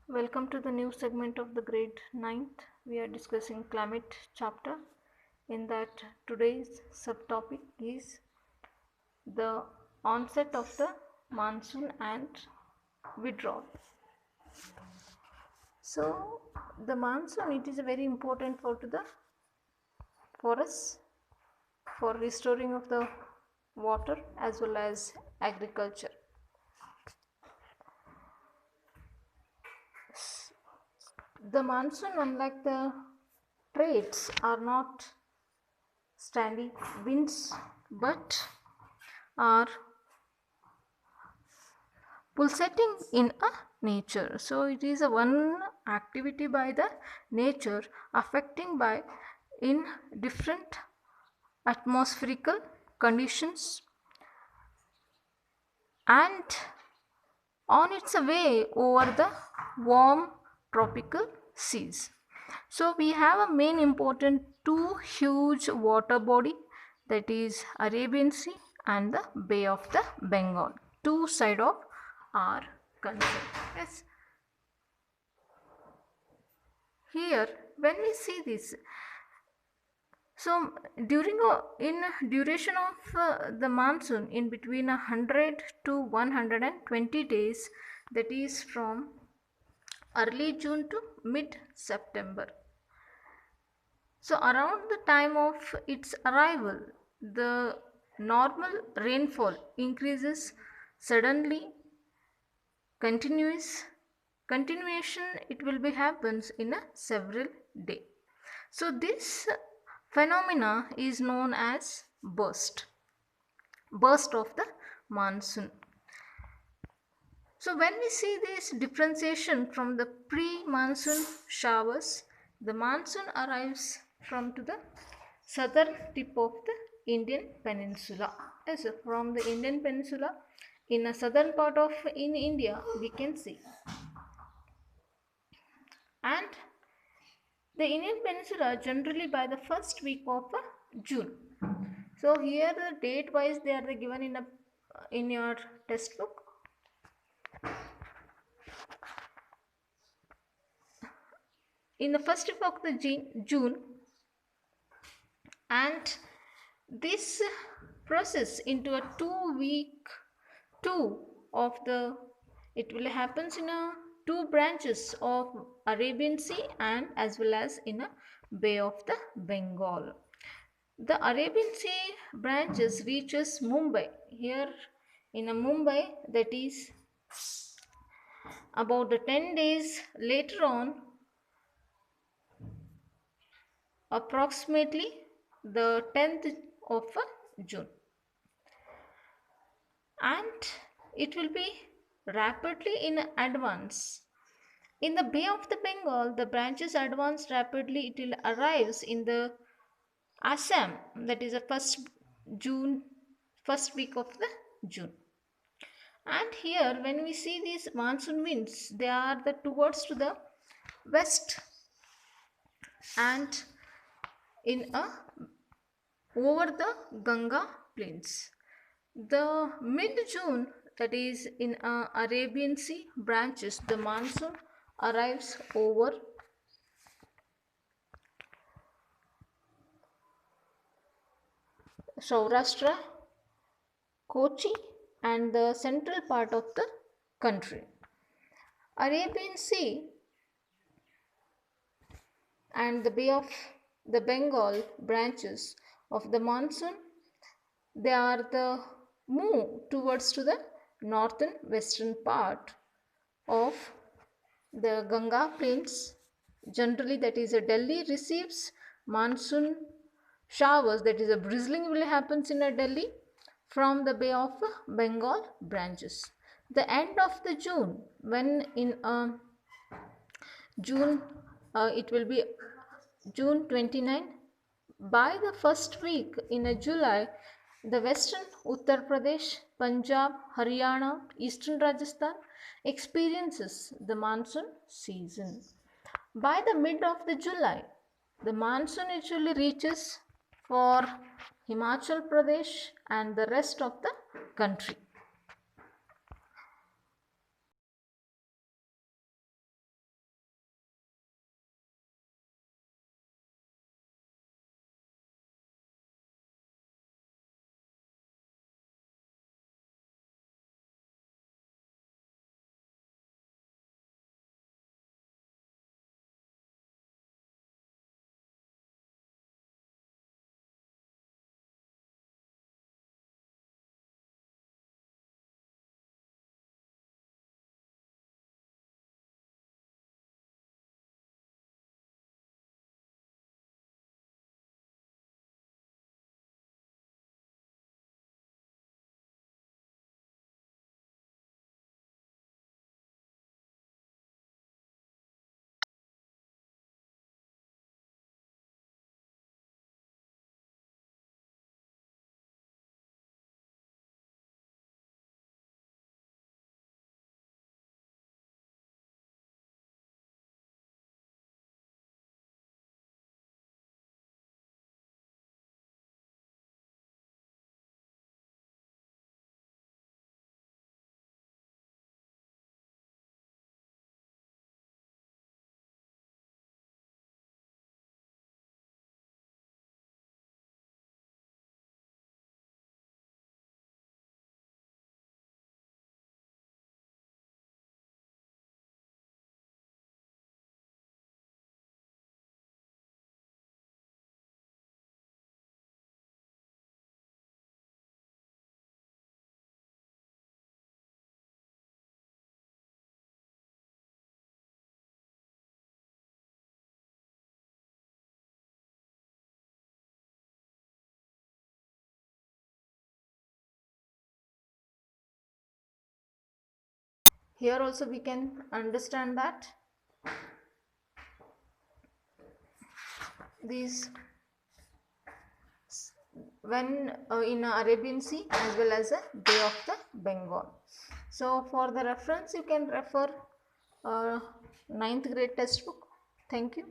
Welcome to the new segment of the grade 9th. We are discussing climate chapter. In that, today's subtopic is the onset of the monsoon and withdrawal. So, the monsoon, it is very important for us for restoring of the water as well as agriculture. The monsoon, unlike the trades, are not standing winds but are pulsating in a nature. So it is a one activity by the nature affecting by in different atmospherical conditions and on its way over the warm tropical seas. So we have a main important two huge water body, that is Arabian Sea and the Bay of the Bengal. Two side of our country. Yes. Here when we see this, so during in duration of the monsoon in between 100 to 120 days, that is from early June to mid September. So around the time of its arrival, the normal rainfall increases suddenly, continuation it will be happens in a several day. So this phenomena is known as burst of the monsoon. So when we see this differentiation from the pre-monsoon showers, the monsoon arrives from to the southern tip of the Indian Peninsula. Yes, from the Indian Peninsula in a southern part of in India we can see. And the Indian Peninsula generally by the first week of June. So here the date wise they are given in your textbook. In the first week of the June, and this process into a 2 week of the, it will happens in a two branches of Arabian Sea and as well as in a Bay of the Bengal. The Arabian Sea branches reaches Mumbai. Here in a Mumbai, that is about the 10 days later on, approximately the 10th of June, and it will be rapidly in advance. In the Bay of the Bengal, the branches advance rapidly. It will arrives in the Assam, that is the first week of the June. And here when we see these monsoon winds, they are the towards to the west and in a over the Ganga plains. The mid-June, that is in Arabian Sea branches, the monsoon arrives over Saurashtra, Kochi and the central part of the country. Arabian Sea and the Bay of the Bengal branches of the monsoon, they are the move towards to the northern western part of the Ganga plains. Generally that is a Delhi receives monsoon showers, that is a drizzling will happens in a Delhi from the Bay of Bengal branches. The end of the June, when in June it will be June 29. By the first week in a July, the western Uttar Pradesh, Punjab, Haryana, eastern Rajasthan experiences the monsoon season. By the mid of the July, the monsoon actually reaches for Himachal Pradesh and the rest of the country. here also we can understand that these when in Arabian Sea as well as a Bay of the Bengal. So for the reference you can refer 9th grade textbook. Thank you.